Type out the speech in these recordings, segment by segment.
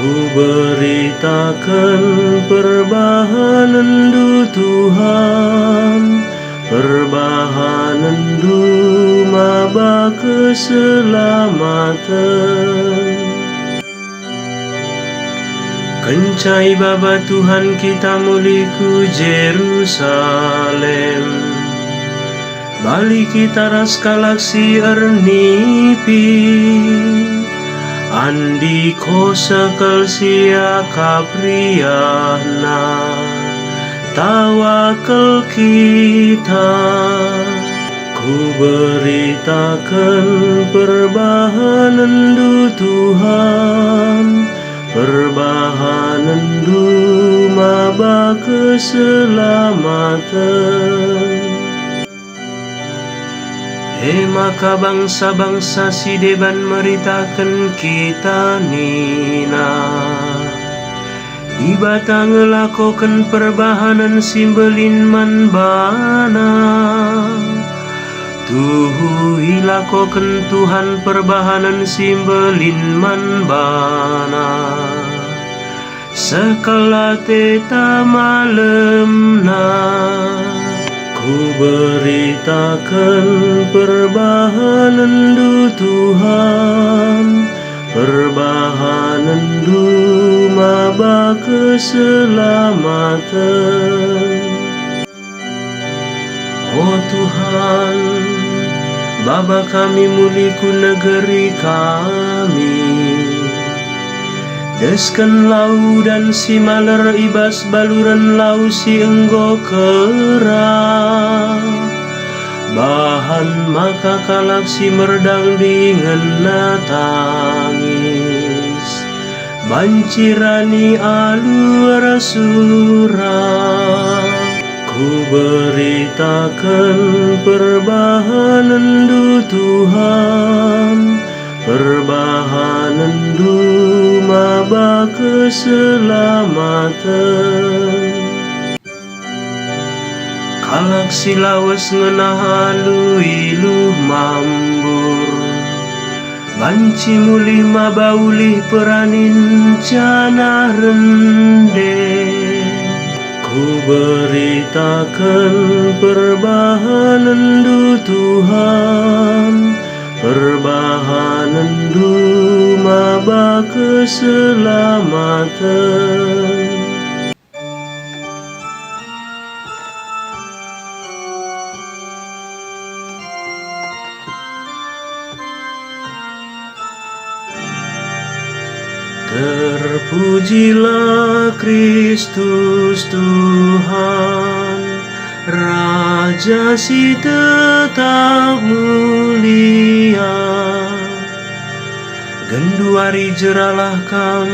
Ku beritakan perbahanan du Tuhan, perbahanan du maba keselamatan. Kencai baba Tuhan kita muliku Jerusalem, balik kita ras galaksi ernipi, andi kosa kalsia kapriana, tawakal kita. Ku beritakan perbahanan du Tuhan, perbahanan du maba keselamatan. Maka bangsa-bangsa si deban meritakan kita nina, di batang ngelakokan perbahanan simbelin man bana. Tuhu hilakokan Tuhan perbahanan simbelin man bana, sekala teta malemna. Ku beritakan perbahanan du Tuhan, perbahanan du maba keselamatan. Oh Tuhan, Bapa kami muliku negeri kami, desken lau dan si maler ibas baluran lau si enggo kera, bahan maka kalak si merdang dingena tangis, bancirani aluar surah. Ku beritakan perbahanan du Tuhan, perbahanan du maba keselamatan. Kalak silawas ngenahalu iluh mambur, banci mulih maba ulih peranin cana rende. Ku beritakan perbahanan du Tuhan, perbahanan du maba keselamatan. Terpujilah Kristus Tuhan, Raja si tetap mulia. Genduari jeralah kam,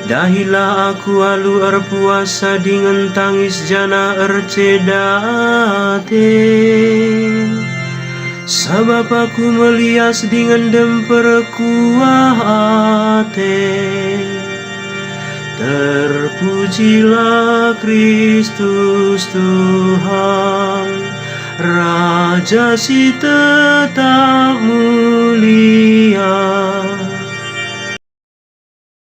dahilah aku alu erpuasa dengan tangis jana ercedate. Sabab aku melias dengan demper kuah ate. Terpujilah Kristus Tuhan, Raja si tetap mulia.